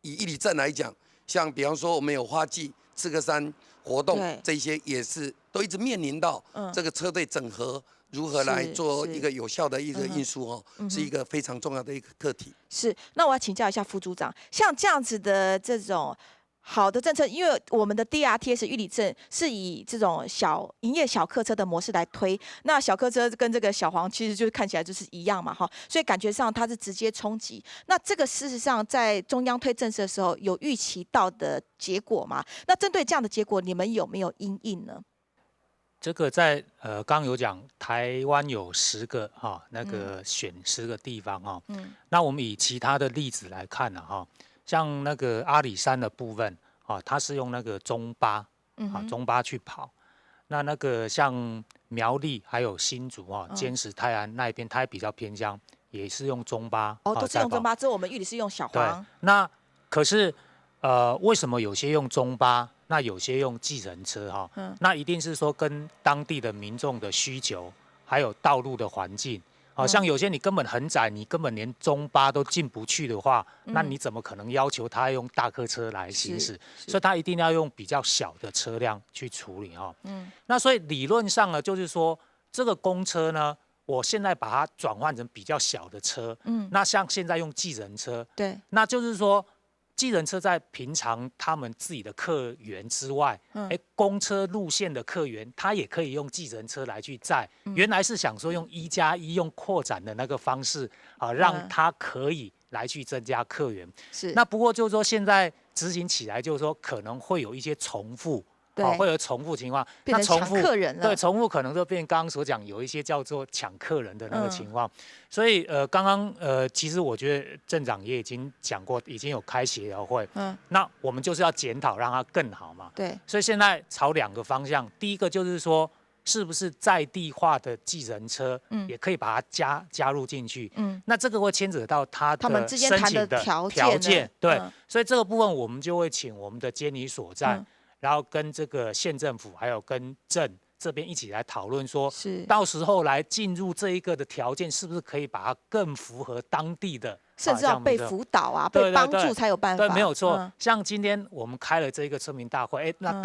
以义里镇来讲，像比方说我们有花季、赤科山活动，这些也是都一直面临到这个车队整合。如何来做一个有效的一个运输是一个非常重要的一个课题。是，那我要请教一下副组长，像这样子的这种好的政策，因为我们的 DRTS 玉里镇是以这种营业小客车的模式来推，那小客车跟这个小黄其实就看起来就是一样嘛，哈，所以感觉上它是直接冲击。那这个事实上在中央推政策的时候有预期到的结果吗？那针对这样的结果，你们有没有因应呢？这个在刚刚有讲，台湾有10个那个选10个地方哈，那我们以其他的例子来看呢哈，像那个阿里山的部分它是用那个中巴中巴去跑，那个像苗栗还有新竹尖石泰安那一边，它也比较偏乡，也是用中巴都是用中巴，只有我们玉里是用小黄。对，那可是为什么有些用中巴？那有些用计程车那一定是说跟当地的民众的需求，还有道路的环境，像有些你根本很窄，你根本连中巴都进不去的话，那你怎么可能要求他用大客车来行驶？所以他一定要用比较小的车辆去处理那所以理论上呢，就是说这个公车呢，我现在把它转换成比较小的车，那像现在用计程车，对，那就是说。计程车在平常他们自己的客源之外，公车路线的客源，他也可以用计程车来去载。原来是想说用1+1用扩展的那个方式让他可以来去增加客源。是。那不过就是说现在执行起来，就是说可能会有一些重复。会有重复情况，变成抢客人了。对，重复可能就变刚刚所讲有一些叫做抢客人的那个情况。所以刚刚其实我觉得镇长也已经讲过，已经有开协调会。那我们就是要检讨，让它更好嘛。对。所以现在朝2个方向，第一个就是说，是不是在地化的计程车，也可以把它加入进去。那这个会牵扯到他们之间谈的条件。对。所以这个部分我们就会请我们的监理所在。然后跟这个县政府还有跟镇这边一起来讨论，说到时候来进入这一个的条件，是不是可以把它更符合当地的，甚至要被辅导被帮助才有办法。对，没有错。像今天我们开了这个村民大会，那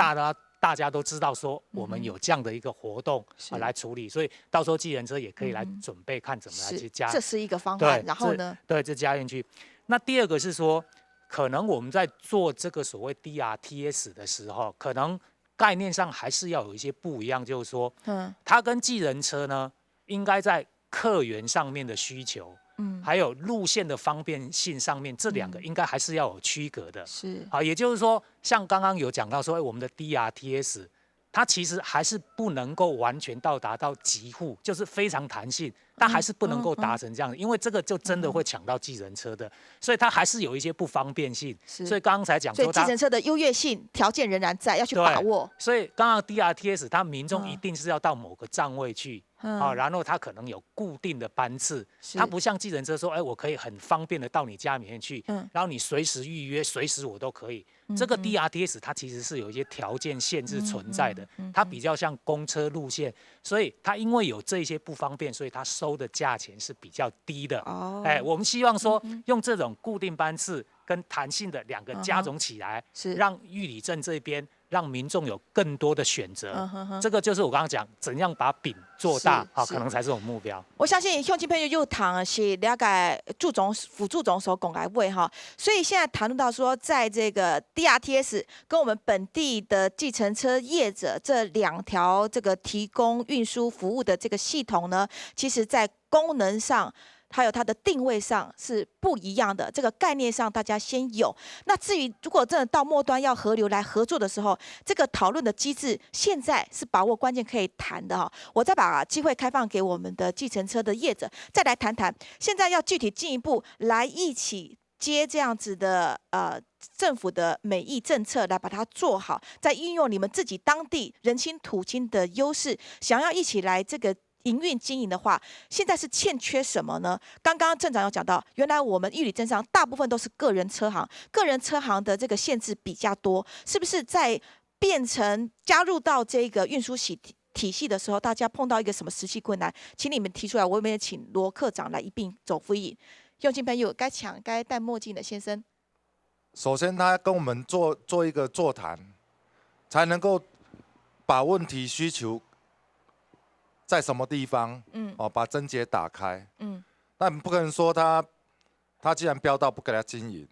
大家都知道说我们有这样的一个活动来处理，所以到时候计程车也可以来准备看怎么来去加。这是一个方案。然后呢？对，就加进去。那第2个是说。可能我们在做这个所谓 DRTS 的时候，可能概念上还是要有一些不一样，就是说，它跟计程车呢，应该在客源上面的需求，还有路线的方便性上面，这2个应该还是要有区隔的。是，也就是说，像刚刚有讲到说，我们的 DRTS。它其实还是不能够完全到达到极户，就是非常弹性，但还是不能够达成这样的，因为这个就真的会抢到计程车的，所以它还是有一些不方便性。所以刚刚才讲说，所以计程车的优越性条件仍然在，要去把握。所以刚刚 DRTS 它民众一定是要到某个站位去，然后它可能有固定的班次，它不像计程车说，我可以很方便的到你家里面去，然后你随时预约，随时我都可以。这个 DRTS 它其实是有一些条件限制存在的，它比较像公车路线，所以它因为有这些不方便，所以它收的价钱是比较低的。我们希望说用这种固定班次跟弹性的两个加总起来，让玉里镇这边让民众有更多的选择。这个就是我刚刚讲怎样把饼做大，可能才是我们目标。我相信乡亲朋友又谈是了解副助总所讲来位哈，所以现在谈论到说，在这个 DRTS 跟我们本地的计程车业者这两条这个提供运输服务的这个系统呢，其实在功能上还有它的定位上是不一样的，这个概念上大家先有。那至于如果真的到末端要合流来合作的时候，这个讨论的机制现在是把握关键可以谈的哈。我再把机会开放给我们的计程车的业者，再来谈谈现在要具体进一步来一起接这样子的政府的美意政策来把它做好，再运用你们自己当地人亲土亲的优势，想要一起来这个营运经营的话，现在是欠缺什么呢？刚刚镇长有讲到，原来我们玉里镇上大部分都是个人车行，个人车行的这个限制比较多，是不是在变成加入到这个运输体系的时候，大家碰到一个什么实际困难？请你们提出来，我们也请罗科长来一并走复议。用心朋友，该戴墨镜的先生。首先，他跟我们做一个座谈，才能够把问题需求在什么地方，把症结打开，但不可能说他既然标到不给他经营，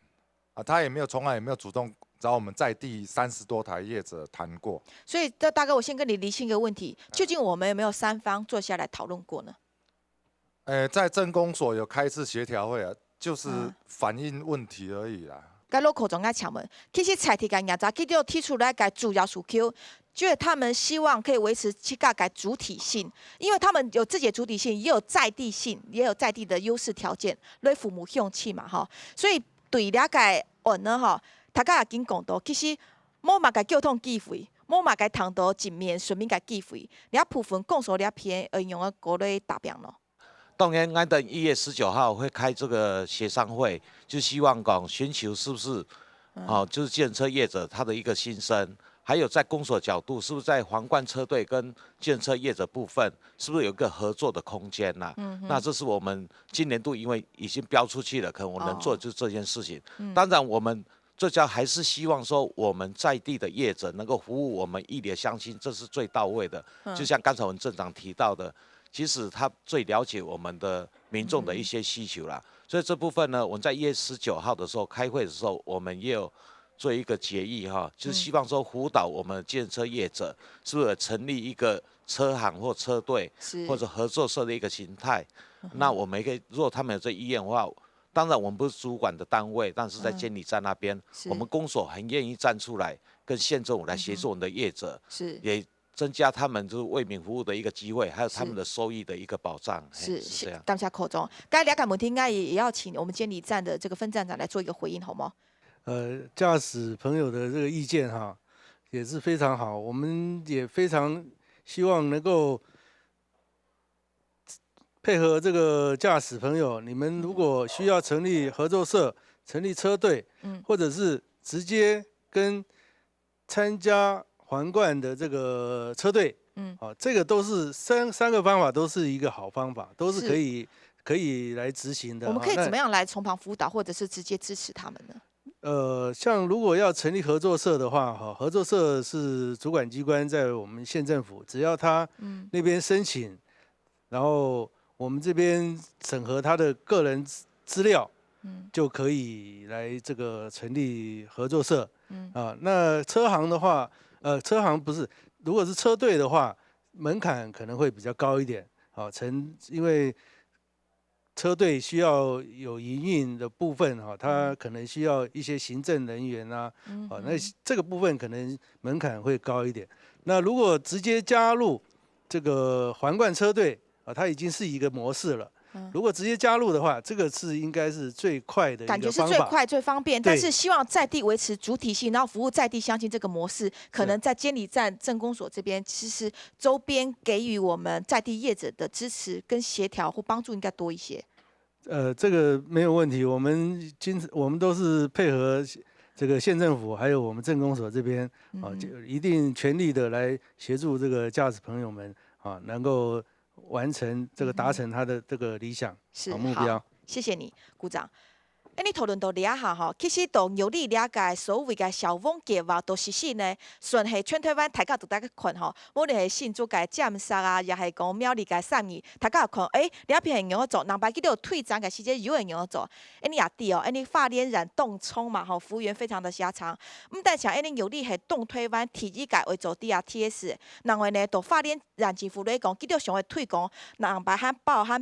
他从来也没有主动找我们在地30多台业者谈过。所以，大哥，我先跟你厘清一个问题：究竟我们有没有三方坐下来讨论过呢？在镇公所有开一次协调会就是反映问题而已啦。该路口总该抢门，其实采提个研查，佢就提出来个主要诉求。觉得他们希望可以维持七个改主体性，因为他们有自己的主体性，也有在地性，也有在地的优势条件，来父母勇气嘛哈。所以对了解案呢哈，大家也经讲到，其实冇嘛个交通机会，冇嘛个通道前面顺便个机会，你部分共所了偏用个国内答辩咯。当然，俺等1月19号会开这个协商会，就希望讲寻求是不是，就是计程车业者他的一个心声。还有在公所角度，是不是在皇冠车队跟计程车业者部分，是不是有一个合作的空间呐？那这是我们今年度因为已经标出去了，可能我能做就是这件事情。当然，我们最主要还是希望说我们在地的业者能够服务我们玉里的乡亲，这是最到位的。就像刚才我们镇长提到的，其实他最了解我们的民众的一些需求啦。所以这部分呢，我们在1月19号的时候开会的时候，我们也有做一个决议哈，就是希望说辅导我们计程车业者，是不是成立一个车行或车队，或者合作社的一个形态？那我们也可以，如果他们有这意愿的话，当然我们不是主管的单位，但是在监理站那边，我们公所很愿意站出来，跟县政府来协助我们的业者，也增加他们就是为民服务的一个机会，还有他们的收益的一个保障。是这样。当下口中，该了解问题应该也要请我们监理站的这个分站长来做一个回应，好吗？驾驶朋友的这个意见哈，也是非常好，我们也非常希望能够配合这个驾驶朋友，你们如果需要成立合作社、成立车队，或者是直接跟参加皇冠的这个车队，这个都是三个方法都是一个好方法，都是可以来执行的。我们可以怎么样来从旁辅导，或者是直接支持他们呢？像如果要成立合作社的话，合作社是主管机关在我们县政府，只要他那边申请，然后我们这边审核他的个人资料，就可以来这个成立合作社。那车行的话，车行不是，如果是车队的话，门槛可能会比较高一点。因为车队需要有营运的部分，它可能需要一些行政人员啊，那这个部分可能门槛会高一点。那如果直接加入这个皇冠车队，它已经是一个模式了。如果直接加入的话，这个是应该是最快的一个方法，感觉是最快最方便。但是希望在地维持主体性，然后服务在地乡亲这个模式，可能在监理站、镇公所这边，其实周边给予我们在地业者的支持跟协调或帮助应该多一些。这个没有问题，我们都是配合这个县政府还有我们镇公所这边就一定全力的来协助这个驾驶朋友们能够完成这个达成他的这个理想目标。谢谢你，鼓掌。你讨论到了下吼，其实到牛里了解所谓嘅消防计划，都实施呢，顺系全台湾大家都大家看吼，无论系新竹嘅占沙啊，也系讲苗栗嘅善义，大家看，两片用咗做，人排记到退展嘅时间有人用咗做，你也对哦，你发连染冻冲嘛吼，服务员非常的狭长，但像你牛里系东推湾体育界为做 DRTS， 人为呢，到发连染政府来讲，记到上嘅推广，人排含包含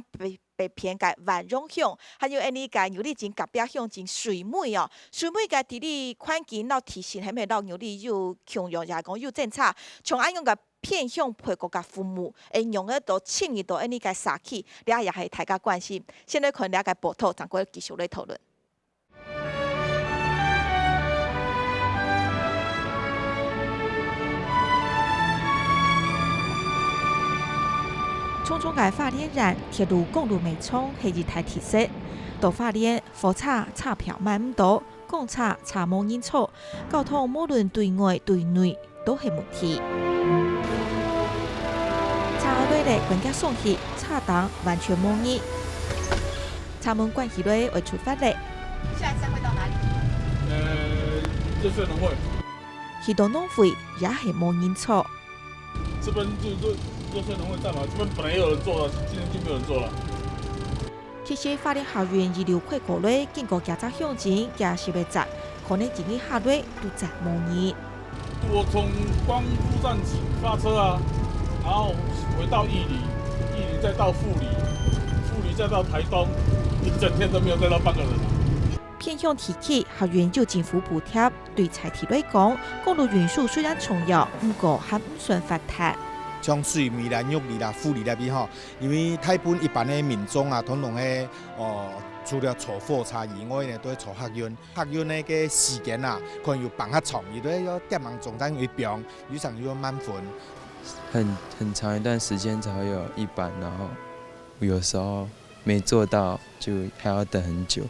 被偏介万荣乡，还有你介牛里真隔壁乡真水美哦，水美介伫你环境到提升，还没到牛里有强用，也讲有政策，从安用个偏向配国家父母，用个到轻易到你介杀气，你也系大家关心。现在可能了解报道，咱过继续来讨论。匆匆嘅花莲站铁路公路未冲系日台提升，到花莲火车车票买唔到，公车查无人坐，交通无论对外对内都系问题。查落嚟关家送去，车档完全无人。查门关起来会出发嘞。下一站会到哪里？热水农会。去到农会也系无人坐。这边就热水农会站嘛，这边本来也有人坐的，今天就没有人坐了。其实花莲校园二流快过来，经过驾车向前，驾驶要站，可能今日下来都站无人。我从光复站起发车啊，然后回到义里，义里再到富里，富里再到台东，一整天都没有载到半个人。偏向提起校园有政府补贴，对财体来讲，公路运输虽然重要，不过还唔算发达。从水米啦、玉里啦、富里那边吼，因为台本一般的民众啊，统统的除了坐火车以外呢，都会坐客运。客运呢个时间啊，可能要放较长，伊都要点忙总站为表，有时要满分。很长一段时间才会有一班，然后有时候没做到，就还要等很久。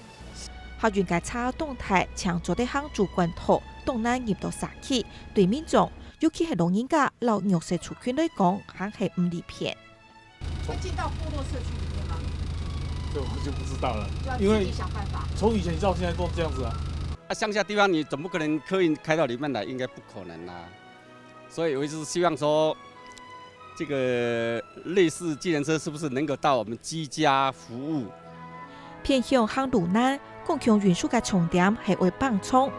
校园嘅车动态，抢做啲行主管头，东南入到杀气，对民众，尤其系老人家、老弱势族群来讲，还系唔利便。会进到部落社区里面吗？这我就不知道了，因为从以前到现在都这样子啊。乡下地方你总不可能客运开到里面来，应该不可能啦。所以我一直希望说，这个类似计程车是不是能够到我们居家服务？偏向行路难，公共运输嘅重点系为放松，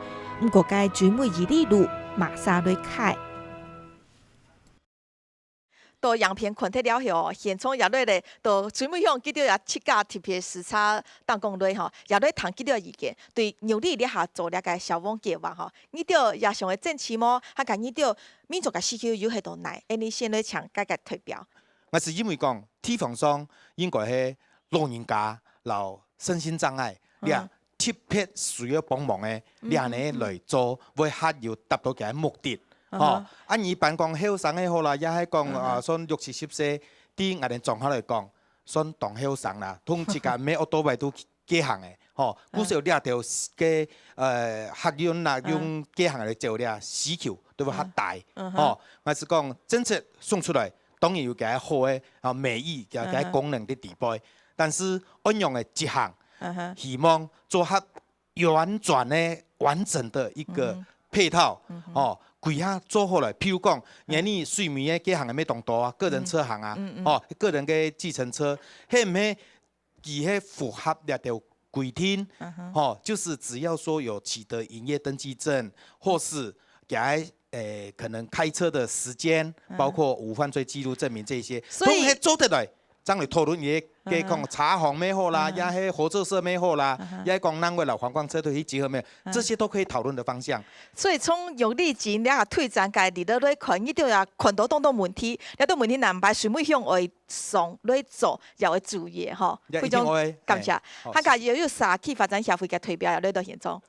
唔过该最每二里路马上来开。到洋片困脱了后，现从也来咧，到水尾乡记到也七架特别视察当讲来吼，也来谈记到意见，对牛里咧下做了个消防计划吼，你到也上个正期么？还讲你到民族嘅需求有喺度难，你先来抢改革退表。我是因为讲地方上应该系老人家、老身心障碍，俩特别需要帮忙的，俩呢来做，会较有达到嘅目的。一般讲后生的好啦，也系讲算60-70岁，对我哋状况来讲，算当后生啦。通一间每多位都几行的，古时候掠条嘅客运啦，用几行来做咧，需求都会较大。我是讲政策送出来，当然有嘅好嘅美意嘅功能的地步，但是运用嘅一项，希望做较完全的、完整的一个配套，规下做好来，譬如讲，你水面的几行的咩动作啊，个人车行啊，个人的计程车，迄唔系伊迄符合了条规定，就是只要说有取得营业登记证，或是可能开车的时间，包括无犯罪记录证明这些，都系做得来。咱来讨论伊个讲茶行咩好啦，呀迄合作社咩好啦，呀讲咱为了观光车队去集合咩，这些都可以讨论的方向。所以从用力前了推展家己咧咧看，伊就要看到当问题，了到问题难排，随便向会送来做，也会注意吼。非常感谢，他家也有啥去发展社会嘅推标，也咧到现状。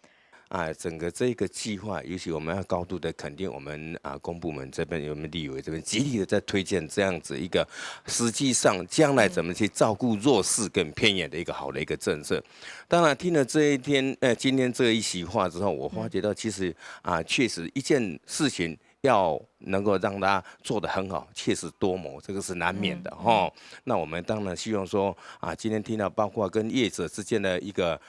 整个这个计划，尤其我们要高度的肯定我们公部门这边，我们立委这边极力的在推荐这样子一个，实际上将来怎么去照顾弱势跟偏远的一个好的一个政策。当然，听了今天这一席话之后，我发觉到其实确实一件事情要能够让他做得很好，切实多谋，这个是难免的哈。那我们当然希望说今天听到包括跟业者之间的一个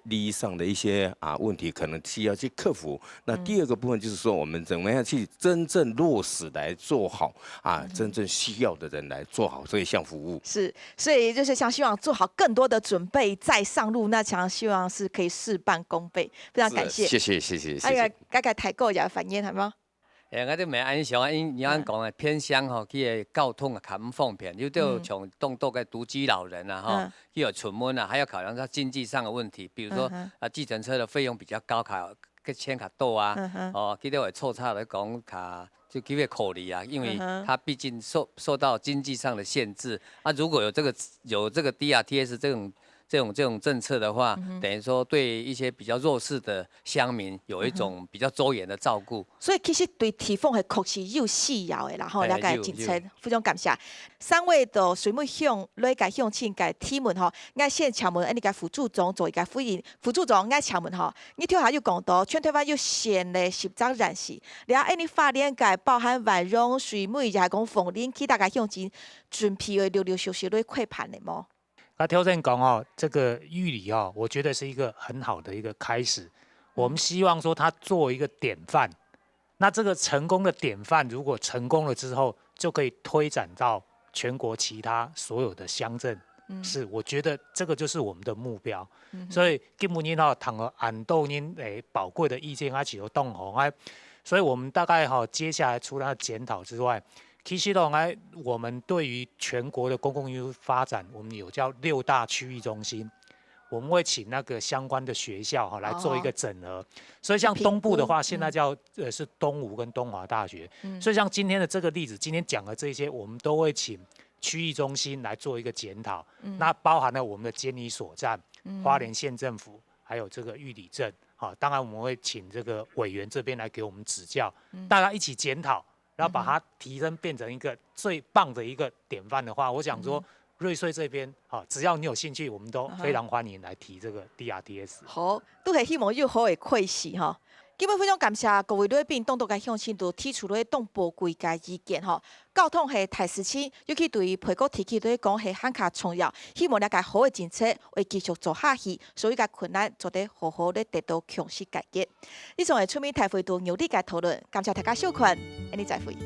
利益上的一些问题，可能需要去克服。那第二个部分就是说，我们怎么样去真正落实来做好真正需要的人来做好这一项服务。是，所以就是想希望做好更多的准备再上路，那想希望是可以事半功倍。非常感谢，谢谢。大概台购也反映系吗？我哋咪安想因讲嘅偏乡吼，佢嘅交通啊，较唔方便，又都从动到嘅独居老人啊，又有存温啊，还要考量到经济上的问题，比如说计程车的费用比较高，个钱较多啊，佢都会错差来讲就给佢考虑啊，因为它毕竟受到经济上的限制如果有这个DRTS 这种政策的话，等于说对一些比较弱势的乡民有一种比较周延的照顾。所以其实对地方的确实有需要的啦，吼，了解政策非常感谢。3位的水木向来个向请个提问吼，我先请问你个副组长做一个回应。副组长我请问吼，你听下有讲到全台湾有限的10张人士，了你发展个包含万荣、水木，也系讲凤林，去大家向前准备的溜熟来快盘的么？挑战讲这个玉里我觉得是一个很好的一个开始。我们希望说它做一个典范，那这个成功的典范，如果成功了之后，就可以推展到全国其他所有的乡镇。是，我觉得这个就是我们的目标。所以今日谈了按豆您宝贵的意见起有动红所以我们大概接下来除了检讨之外。其实我们对于全国的公共运输发展，我们有叫6大区域中心，我们会请那个相关的学校来做一个整合。所以像东部的话，现在叫是东吴跟东华大学。所以像今天的这个例子，今天讲的这些，我们都会请区域中心来做一个检讨。那包含了我们的监理所站、花莲县政府，还有这个玉里镇。当然我们会请这个委员这边来给我们指教，大家一起检讨。然后把它提升变成一个最棒的一个典范的话，我想说瑞穗这边只要你有兴趣，我们都非常欢迎来提这个 DRTS。好，都是希望有好的开始哈。基本非常感谢各位来宾当到个向前都提出了动宝贵个意见哈。交通是大事情，尤其对于培国提起对讲是很加重要。希望了解好的政策会继续做下去，所以个困难做得好好的得到强势解决。以上是出面台会度牛力个讨论，感谢大家收看，下日再会。